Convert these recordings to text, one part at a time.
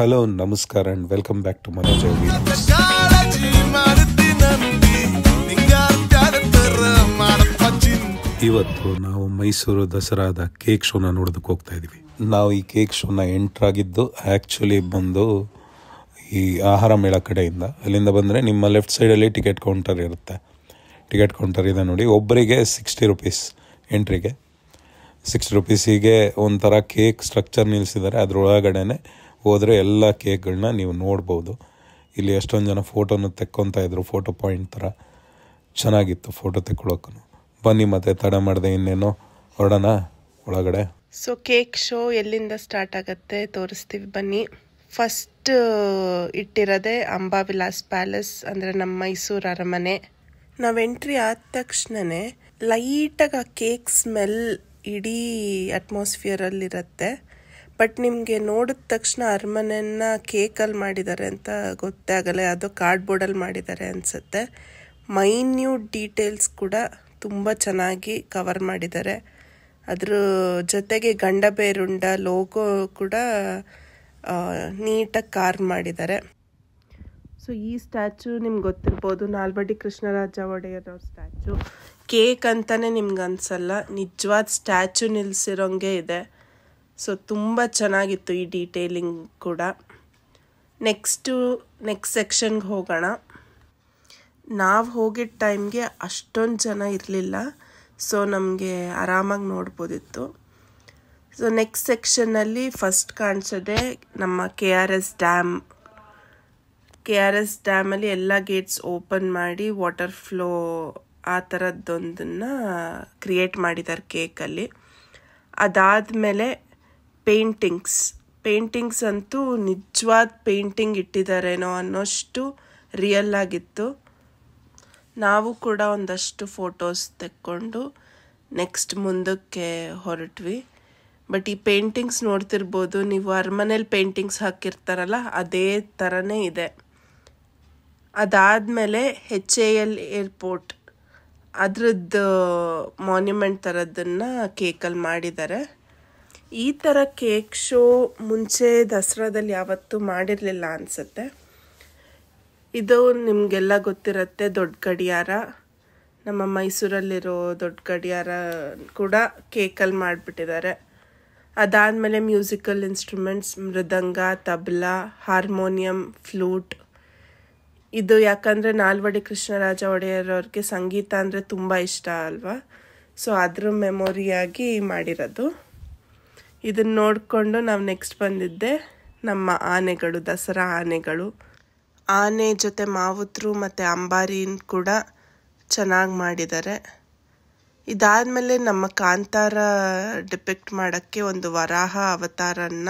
Hello ನಮಸ್ಕಾರ and welcome back to Manoj videos. ಇವತ್ತು ನಾವು ಮೈಸೂರು ದಸರಾದ ಕೇಕ್ ಶೋನ ನೋಡೋದಕ್ಕೆ ಹೋಗ್ತಾ ಇದ್ದೀವಿ. ನಾವು ಈ ಕೇಕ್ ಶೋನ ಎಂಟ್ರಾಗಿದ್ದು ಆ್ಯಕ್ಚುಲಿ ಬಂದು ಈ ಆಹಾರ ಮೇಳ ಕಡೆಯಿಂದ. ಅಲ್ಲಿಂದ ಬಂದರೆ ನಿಮ್ಮ ಲೆಫ್ಟ್ ಸೈಡಲ್ಲಿ ಟಿಕೆಟ್ ಕೌಂಟರ್ ಇರುತ್ತೆ. ಟಿಕೆಟ್ ಕೌಂಟರ್ ಇದೆ ನೋಡಿ, ಒಬ್ಬರಿಗೆ 60 ರೂಪೀಸ್ ಎಂಟ್ರಿಗೆ. 60 ರೂಪೀಸಿಗೆ ಒಂಥರ ಕೇಕ್ ಸ್ಟ್ರಕ್ಚರ್ ನಿಲ್ಲಿಸಿದ್ದಾರೆ. ಅದರೊಳಗಡೆ ಹೋದರೆ ಎಲ್ಲ ಕೇಕ್ಗಳನ್ನ ನೀವು ನೋಡ್ಬೋದು. ಇಲ್ಲಿ ಎಷ್ಟೊಂದು ಜನ ಫೋಟೋನ ತೆಕ್ಕೊತಾ ಇದ್ರು, ಫೋಟೋ ಪಾಯಿಂಟ್ ಥರ ಚೆನ್ನಾಗಿತ್ತು ಫೋಟೋ ತೆಕ್ಕೊಳ್ಳೋಕ್ಕೂ. ಬನ್ನಿ ಮತ್ತೆ ತಡ ಮಾಡಿದೆ ಇನ್ನೇನೋ ಹೊರಡೋಣ ಒಳಗಡೆ. ಸೊ ಕೇಕ್ ಶೋ ಎಲ್ಲಿಂದ ಸ್ಟಾರ್ಟ್ ಆಗುತ್ತೆ ತೋರಿಸ್ತೀವಿ ಬನ್ನಿ. ಫಸ್ಟ್ ಇಟ್ಟಿರೋದೆ ಅಂಬಾವಿಲಾಸ್ ಪ್ಯಾಲೇಸ್, ಅಂದರೆ ನಮ್ಮ ಮೈಸೂರು ಅರಮನೆ. ನಾವು ಎಂಟ್ರಿ ಆದ ತಕ್ಷಣನೇ ಲೈಟಾಗಿ ಆ ಕೇಕ್ ಸ್ಮೆಲ್ ಇಡೀ ಅಟ್ಮಾಸ್ಫಿಯರಲ್ಲಿರುತ್ತೆ. ಬಟ್ ನಿಮಗೆ ನೋಡಿದ ತಕ್ಷಣ ಅರಮನೆಯನ್ನು ಕೇಕಲ್ಲಿ ಮಾಡಿದ್ದಾರೆ ಅಂತ ಗೊತ್ತೇ ಆಗಲ್ಲ, ಅದು ಕಾರ್ಡ್ಬೋರ್ಡಲ್ಲಿ ಮಾಡಿದ್ದಾರೆ ಅನಿಸುತ್ತೆ. ಮೈನ್ಯೂಟ್ ಡೀಟೇಲ್ಸ್ ಕೂಡ ತುಂಬ ಚೆನ್ನಾಗಿ ಕವರ್ ಮಾಡಿದ್ದಾರೆ. ಅದ್ರ ಜೊತೆಗೆ ಗಂಡಬೇರುಂಡ ಲೋಗೋ ಕೂಡ ನೀಟಾಗಿ ಕಾರ್ವ್ ಮಾಡಿದ್ದಾರೆ. ಸೊ ಈ ಸ್ಟ್ಯಾಚು ನಿಮ್ಗೆ ಗೊತ್ತಿರ್ಬೋದು, ನಾಲ್ವಡಿ ಕೃಷ್ಣರಾಜ ಒಡೆಯರ್ ಅವ್ರ ಸ್ಟ್ಯಾಚು. ಕೇಕ್ ಅಂತಲೇ ನಿಮ್ಗೆ ಅನಿಸಲ್ಲ, ನಿಜವಾದ ಸ್ಟ್ಯಾಚು ನಿಲ್ಲಿಸಿರೋಂಗೆ ಇದೆ. ಸೊ ತುಂಬ ಚೆನ್ನಾಗಿತ್ತು ಈ ಡೀಟೇಲಿಂಗ್ ಕೂಡ. ನೆಕ್ಸ್ಟ್ ಸೆಕ್ಷನ್ಗೆ ಹೋಗೋಣ. ನಾವು ಹೋಗಿದ್ದ ಟೈಮ್ಗೆ ಅಷ್ಟೊಂದು ಜನ ಇರಲಿಲ್ಲ, ಸೊ ನಮಗೆ ಆರಾಮಾಗಿ ನೋಡ್ಬೋದಿತ್ತು. ಸೊ ನೆಕ್ಸ್ಟ್ ಸೆಕ್ಷನ್ನಲ್ಲಿ ಫಸ್ಟ್ ಕಾಣಿಸೋದೆ ನಮ್ಮ KRS ಡ್ಯಾಮ್. KRS ಡ್ಯಾಮಲ್ಲಿ ಎಲ್ಲ ಗೇಟ್ಸ್ ಓಪನ್ ಮಾಡಿ ವಾಟರ್ ಫ್ಲೋ ಆ ಥರದ್ದೊಂದನ್ನು ಕ್ರಿಯೇಟ್ ಮಾಡಿದ್ದಾರೆ ಕೇಕಲ್ಲಿ. ಅದಾದಮೇಲೆ ಪೇಂಟಿಂಗ್ಸ್ ಅಂತೂ ನಿಜವಾದ ಪೇಂಟಿಂಗ್ ಇಟ್ಟಿದ್ದಾರೇನೋ ಅನ್ನೋಷ್ಟು ರಿಯಲ್ ಆಗಿತ್ತು. ನಾವು ಕೂಡ ಒಂದಷ್ಟು ಫೋಟೋಸ್ ತೆಕ್ಕೊಂಡು ನೆಕ್ಸ್ಟ್ ಮುಂದಕ್ಕೆ ಹೊರಟ್ವಿ. ಬಟ್ ಈ ಪೇಂಟಿಂಗ್ಸ್ ನೋಡ್ತಿರ್ಬೋದು ನೀವು, ಅರಮನೇಲಿ ಪೇಂಟಿಂಗ್ಸ್ ಹಾಕಿರ್ತಾರಲ್ಲ ಅದೇ ಥರನೇ ಇದೆ. ಅದಾದಮೇಲೆ HAL ಏರ್ಪೋರ್ಟ್ ಅದ್ರದ್ದು ಮಾನ್ಯುಮೆಂಟ್ ಥರದ್ದನ್ನು ಕೇಕಲ್ಲಿ ಮಾಡಿದ್ದಾರೆ. ಈ ಥರ ಕೇಕ್ ಶೋ ಮುಂಚೆ ದಸರಾದಲ್ಲಿ ಯಾವತ್ತೂ ಮಾಡಿರಲಿಲ್ಲ ಅನಿಸುತ್ತೆ. ಇದು ನಿಮಗೆಲ್ಲ ಗೊತ್ತಿರುತ್ತೆ, ದೊಡ್ಡ ಗಡಿಯಾರ. ನಮ್ಮ ಮೈಸೂರಲ್ಲಿರೋ ದೊಡ್ಡ ಗಡಿಯಾರ ಕೂಡ ಕೇಕಲ್ಲಿ ಮಾಡಿಬಿಟ್ಟಿದ್ದಾರೆ. ಅದಾದಮೇಲೆ ಮ್ಯೂಸಿಕಲ್ ಇನ್ಸ್ಟ್ರೂಮೆಂಟ್ಸ್, ಮೃದಂಗ, ತಬಲಾ, ಹಾರ್ಮೋನಿಯಂ, ಫ್ಲೂಟ್. ಇದು ಯಾಕಂದರೆ ನಾಲ್ವಡಿ ಕೃಷ್ಣರಾಜ ಒಡೆಯರ್ ಅವ್ರಿಗೆ ಸಂಗೀತ ಅಂದರೆ ತುಂಬ ಇಷ್ಟ ಅಲ್ವಾ, ಸೊ ಅದ್ರ ಮೆಮೊರಿಯಾಗಿ ಮಾಡಿರೋದು. ಇದನ್ನು ನೋಡಿಕೊಂಡು ನಾವು ನೆಕ್ಸ್ಟ್ ಬಂದಿದ್ದೆ ನಮ್ಮ ಆನೆಗಳು, ದಸರಾ ಆನೆಗಳು. ಆನೆ ಜೊತೆ ಮಾವುತರು ಮತ್ತು ಅಂಬಾರಿನ ಕೂಡ ಚೆನ್ನಾಗಿ ಮಾಡಿದ್ದಾರೆ. ಇದಾದಮೇಲೆ ನಮ್ಮ ಕಾಂತಾರ ಡಿಪಿಕ್ಟ್ ಮಾಡೋಕ್ಕೆ ಒಂದು ವರಾಹ ಅವತಾರನ್ನ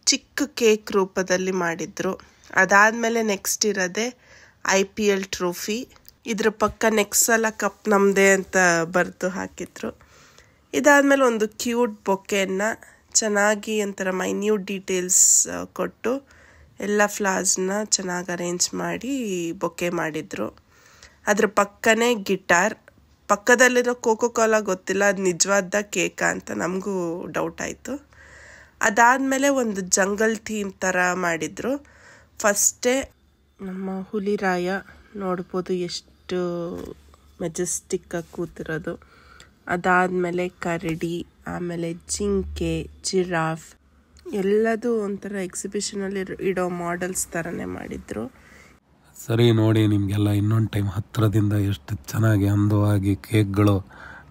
ಚಿಕ್ಕ ಕೇಕ್ ರೂಪದಲ್ಲಿ ಮಾಡಿದರು. ಅದಾದಮೇಲೆ ನೆಕ್ಸ್ಟ್ ಇರೋದೆ IPL ಟ್ರೋಫಿ. ಇದ್ರ ಪಕ್ಕ ನೆಕ್ಸ್ಟ್ ಸಲ ಕಪ್ ನಮ್ಮದೇ ಅಂತ ಬರೆದು ಹಾಕಿದ್ರು. ಇದಾದಮೇಲೆ ಒಂದು ಕ್ಯೂಟ್ ಬೊಕೆಯನ್ನು ಚೆನ್ನಾಗಿ ಒಂಥರ ಮೈನ್ಯೂಟ್ ಡೀಟೇಲ್ಸ್ ಕೊಟ್ಟು ಎಲ್ಲ ಫ್ಲವರ್ಸ್ನ ಚೆನ್ನಾಗಿ ಅರೇಂಜ್ ಮಾಡಿ ಬೊಕೆ ಮಾಡಿದರು. ಅದ್ರ ಪಕ್ಕನೇ ಗಿಟಾರ್. ಪಕ್ಕದಲ್ಲಿರೋ ಕೋಕೋ ಕೋಲಾ ಗೊತ್ತಿಲ್ಲ ಅದು ನಿಜವಾದ ಕೇಕಾ ಅಂತ ನಮಗೂ ಡೌಟ್ ಆಯಿತು. ಅದಾದಮೇಲೆ ಒಂದು ಜಂಗಲ್ ಥೀಮ್ ಥರ ಮಾಡಿದರು. ಫಸ್ಟೇ ನಮ್ಮ ಹುಲಿರಾಯ ನೋಡ್ಬೋದು ಎಷ್ಟು ಮೆಜೆಸ್ಟಿಕ್ಕಾಗಿ ಕೂತಿರೋದು. ಅದಾದಮೇಲೆ ಕರಡಿ, ಆಮೇಲೆ ಜಿಂಕೆ, ಜಿರಾಫ್, ಎಲ್ಲದೂ ಒಂಥರ ಎಕ್ಸಿಬಿಷನಲ್ಲಿ ಇಡೋ ಮಾಡೆಲ್ಸ್ ಥರನೇ ಮಾಡಿದರು. ಸರಿ ನೋಡಿ, ನಿಮಗೆಲ್ಲ ಇನ್ನೊಂದು ಟೈಮ್ ಹತ್ತಿರದಿಂದ ಎಷ್ಟು ಚೆನ್ನಾಗಿ ಅಂದವಾಗಿ ಕೇಕ್ಗಳು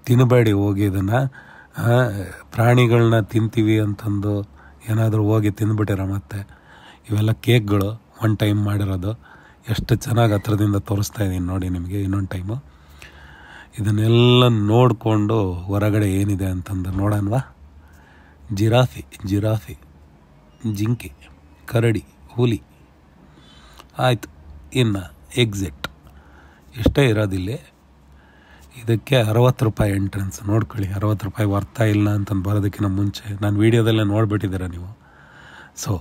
ತಿನ್ನಬೇಡಿ ಹೋಗಿ. ಇದನ್ನು ಪ್ರಾಣಿಗಳನ್ನ ತಿಂತೀವಿ ಅಂತಂದು ಏನಾದರೂ ಹೋಗಿ ತಿಂದುಬಿಟ್ಟಿರ. ಮತ್ತು ಇವೆಲ್ಲ ಕೇಕ್ಗಳು ಒನ್ ಟೈಮ್ ಮಾಡಿರೋದು. ಎಷ್ಟು ಚೆನ್ನಾಗಿ ಹತ್ರದಿಂದ ತೋರಿಸ್ತಾ ಇದ್ದೀನಿ ನೋಡಿ ನಿಮಗೆ ಇನ್ನೊಂದು ಟೈಮು. ಇದನ್ನೆಲ್ಲ ನೋಡಿಕೊಂಡು ಹೊರಗಡೆ ಏನಿದೆ ಅಂತಂದು ನೋಡೋಣವಾ. ಜಿರಾಫಿ, ಜಿಂಕೆ, ಕರಡಿ, ಹುಲಿ. ಆಯಿತು, ಇನ್ನು ಎಕ್ಸಿಟ್ ಇಷ್ಟೇ ಇರೋದಿಲ್ಲಿ. ಇದಕ್ಕೆ 60 ರೂಪಾಯಿ ಎಂಟ್ರೆನ್ಸ್. ನೋಡ್ಕೊಳ್ಳಿ, 60 ರೂಪಾಯಿ ವರ್ತಾ ಇಲ್ಲ ಅಂತಂದು ಬರೋದಕ್ಕಿಂತ ಮುಂಚೆ ನಾನು ವೀಡಿಯೋದಲ್ಲೇ ನೋಡಿಬಿಟ್ಟಿದ್ದೀರ ನೀವು. ಸೊ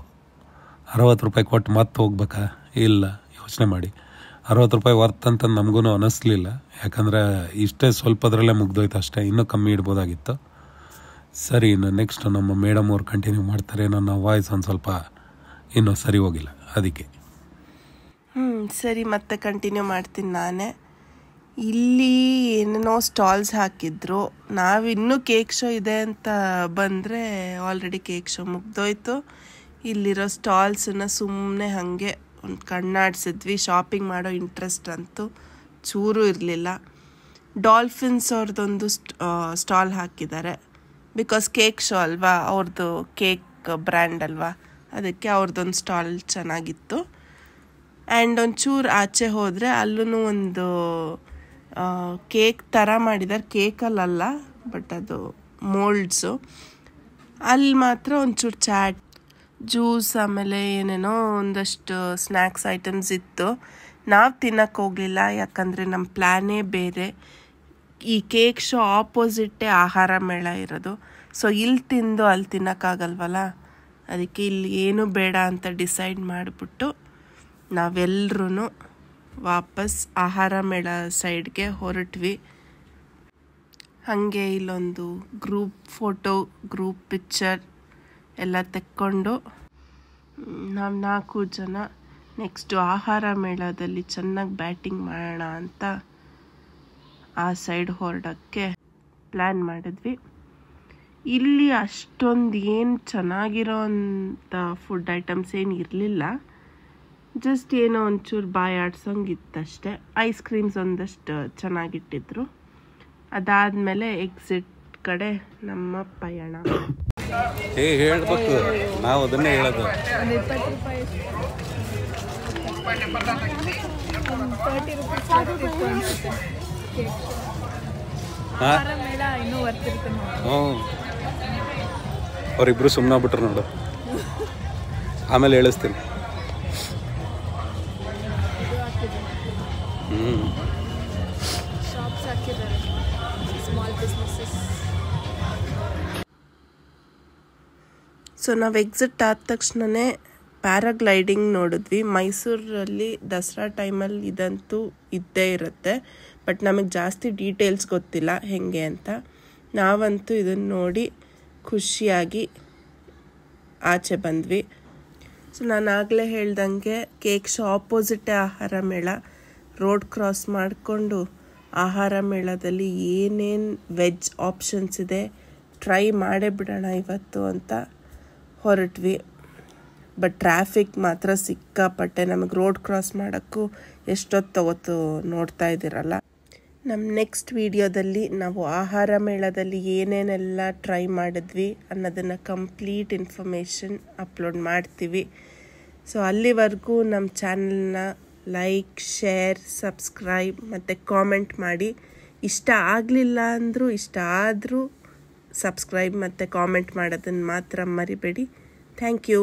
60 ರೂಪಾಯಿ ಕೊಟ್ಟು ಮತ್ತೆ ಹೋಗ್ಬೇಕಾ? ಇಲ್ಲ, ಯೋಚನೆ ಮಾಡಿ. 60 ರೂಪಾಯಿ ವರ್ತ್ ಅಂತ ನಮಗೂ ಅನ್ನಿಸ್ಲಿಲ್ಲ, ಯಾಕಂದರೆ ಇಷ್ಟೇ ಸ್ವಲ್ಪದ್ರಲ್ಲೇ ಮುಗ್ದೋಯ್ತು ಅಷ್ಟೇ, ಇನ್ನೂ ಕಮ್ಮಿ ಇಡ್ಬೋದಾಗಿತ್ತು. ಸರಿ, ಇನ್ನು ನೆಕ್ಸ್ಟ್ ನಮ್ಮ ಮೇಡಮ್ ಅವ್ರು ಕಂಟಿನ್ಯೂ ಮಾಡ್ತಾರೆ. ನನ್ನ ವಾಯ್ಸ್ ಒಂದು ಸ್ವಲ್ಪ ಇನ್ನೂ ಸರಿ ಹೋಗಿಲ್ಲ ಅದಕ್ಕೆ. ಸರಿ, ಮತ್ತೆ ಕಂಟಿನ್ಯೂ ಮಾಡ್ತೀನಿ ನಾನೇ. ಇಲ್ಲಿ ಏನೇನೋ ಸ್ಟಾಲ್ಸ್ ಹಾಕಿದ್ರು. ನಾವಿನ್ನೂ ಕೇಕ್ ಶೋ ಇದೆ ಅಂತ ಬಂದರೆ ಆಲ್ರೆಡಿ ಕೇಕ್ ಶೋ ಮುಗ್ದೋಯ್ತು. ಇಲ್ಲಿರೋ ಸ್ಟಾಲ್ಸನ್ನ ಸುಮ್ಮನೆ ಹಾಗೆ ಒಂದು ಕಣ್ಣಾಡಿಸಿದ್ವಿ. ಶಾಪಿಂಗ್ ಮಾಡೋ ಇಂಟ್ರೆಸ್ಟ್ ಅಂತೂ ಚೂರು ಇರಲಿಲ್ಲ. ಡಾಲ್ಫಿನ್ಸ್ ಅವ್ರದ್ದೊಂದು ಸ್ಟಾಲ್ ಹಾಕಿದ್ದಾರೆ. ಬಿಕಾಸ್ ಕೇಕ್ ಶೋ ಅಲ್ವಾ, ಅವ್ರದ್ದು ಕೇಕ್ ಬ್ರ್ಯಾಂಡ್ ಅಲ್ವಾ, ಅದಕ್ಕೆ ಅವ್ರದ್ದೊಂದು ಸ್ಟಾಲ್ ಚೆನ್ನಾಗಿತ್ತು. ಆ್ಯಂಡ್ ಒಂಚೂರು ಆಚೆ ಹೋದರೆ ಅಲ್ಲೂ ಒಂದು ಕೇಕ್ ಥರ ಮಾಡಿದ್ದಾರೆ. ಕೇಕಲ್ಲ, ಬಟ್ ಅದು ಮೋಲ್ಡ್ಸು. ಅಲ್ಲಿ ಮಾತ್ರ ಒಂಚೂರು ಚಾಟ್, ಜ್ಯೂಸ್, ಆಮೇಲೆ ಏನೇನೋ ಒಂದಷ್ಟು ಸ್ನ್ಯಾಕ್ಸ್ ಐಟಮ್ಸ್ ಇತ್ತು. ನಾವು ತಿನ್ನಕ್ಕೆ ಹೋಗಲಿಲ್ಲ, ಯಾಕಂದರೆ ನಮ್ಮ ಪ್ಲ್ಯಾನೇ ಬೇರೆ. ಈ ಕೇಕ್ ಶೋ ಆಪೋಸಿಟ್ಟೇ ಆಹಾರ ಮೇಳ ಇರೋದು. ಸೊ ಇಲ್ಲಿ ತಿಂದು ಅಲ್ಲಿ ತಿನ್ನೋಕ್ಕಾಗಲ್ವಲ್ಲ, ಅದಕ್ಕೆ ಇಲ್ಲಿ ಏನೂ ಬೇಡ ಅಂತ ಡಿಸೈಡ್ ಮಾಡಿಬಿಟ್ಟು ನಾವೆಲ್ಲರೂ ವಾಪಸ್ ಆಹಾರ ಮೇಳ ಸೈಡ್ಗೆ ಹೊರಟ್ವಿ. ಹಾಗೆ ಇಲ್ಲೊಂದು ಗ್ರೂಪ್ ಫೋಟೋ, ಗ್ರೂಪ್ ಪಿಕ್ಚರ್ ಎಲ್ಲ ತೆಕ್ಕೊಂಡು ನಾವು 4 ಜನ ನೆಕ್ಸ್ಟು ಆಹಾರ ಮೇಳದಲ್ಲಿ ಚೆನ್ನಾಗಿ ಬ್ಯಾಟಿಂಗ್ ಮಾಡೋಣ ಅಂತ ಆ ಸೈಡ್ ಹೊರಡೋಕ್ಕೆ ಪ್ಲ್ಯಾನ್ ಮಾಡಿದ್ವಿ. ಇಲ್ಲಿ ಅಷ್ಟೊಂದು ಏನು ಚೆನ್ನಾಗಿರೋ ಅಂಥ ಫುಡ್ ಐಟಮ್ಸ್ ಏನು ಇರಲಿಲ್ಲ. ಜಸ್ಟ್ ಏನೋ ಒಂಚೂರು ಬಾಯಿ ಆಡ್ಸೋಂಗಿತ್ತಷ್ಟೆ. ಐಸ್ ಕ್ರೀಮ್ಸ್ ಒಂದಷ್ಟು ಚೆನ್ನಾಗಿಟ್ಟಿದ್ರು. ಅದಾದಮೇಲೆ ಎಕ್ಸಿಟ್ ಕಡೆ ನಮ್ಮ ಪಯಣ. ಹೇಳ್ಬೇಕು, ನಾವು ಅದನ್ನೇ ಹೇಳೋದು. ಅವರಿಬ್ರು ಸುಮ್ಮನೆ ಬಿಟ್ರು ನೋಡು, ಆಮೇಲೆ ಹೇಳಿಸ್ತೀನಿ. ಸೊ ನಾವು ಎಕ್ಸಿಟ್ ಆದ ತಕ್ಷಣವೇ ಪ್ಯಾರಾಗ್ಲೈಡಿಂಗ್ ನೋಡಿದ್ವಿ. ಮೈಸೂರಲ್ಲಿ ದಸರಾ ಟೈಮಲ್ಲಿ ಇದಂತೂ ಇದ್ದೇ ಇರುತ್ತೆ, ಬಟ್ ನಮಗೆ ಜಾಸ್ತಿ ಡೀಟೇಲ್ಸ್ ಗೊತ್ತಿಲ್ಲ ಹೇಗೆ ಅಂತ. ನಾವಂತೂ ಇದನ್ನು ನೋಡಿ ಖುಷಿಯಾಗಿ ಆಚೆ ಬಂದ್ವಿ. ಸೊ ನಾನು ಆಗಲೇ ಹೇಳ್ದಂಗೆ ಕೇಕ್ ಶೋ ಆಪೋಸಿಟೇ ಆಹಾರ ಮೇಳ. ರೋಡ್ ಕ್ರಾಸ್ ಮಾಡಿಕೊಂಡು ಆಹಾರ ಮೇಳದಲ್ಲಿ ಏನೇನು ವೆಜ್ ಆಪ್ಷನ್ಸ್ ಇದೆ ಟ್ರೈ ಮಾಡೇ ಬಿಡೋಣ ಇವತ್ತು ಅಂತ ಹೊರಟ್ವಿ. ಬಟ್ ಟ್ರಾಫಿಕ್ ಮಾತ್ರ ಸಿಕ್ಕಾಪಟ್ಟೆ. ನಮಗೆ ರೋಡ್ ಕ್ರಾಸ್ ಮಾಡೋಕ್ಕೂ ಎಷ್ಟೊತ್ತು ತಗೋತು ನೋಡ್ತಾ ಇದ್ದೀರಲ್ಲ. ನಮ್ಮ ನೆಕ್ಸ್ಟ್ ವಿಡಿಯೋದಲ್ಲಿ ನಾವು ಆಹಾರ ಮೇಳದಲ್ಲಿ ಏನೇನೆಲ್ಲ ಟ್ರೈ ಮಾಡಿದ್ವಿ ಅನ್ನೋದನ್ನು ಕಂಪ್ಲೀಟ್ ಇನ್ಫಾರ್ಮೇಷನ್ ಅಪ್ಲೋಡ್ ಮಾಡ್ತೀವಿ. ಸೊ ಅಲ್ಲಿವರೆಗೂ ನಮ್ಮ ಚಾನಲ್ನ ಲೈಕ್, ಶೇರ್, ಸಬ್ಸ್ಕ್ರೈಬ್ ಮತ್ತು ಕಾಮೆಂಟ್ ಮಾಡಿ. ಇಷ್ಟ ಆಗಲಿಲ್ಲ ಅಂದರೂ ಇಷ್ಟ ಆದರೂ ಸಬ್ಸ್ಕ್ರೈಬ್ ಮತ್ತು ಕಾಮೆಂಟ್ ಮಾಡೋದನ್ನು ಮಾತ್ರ ಮರಿಬೇಡಿ. Thank you.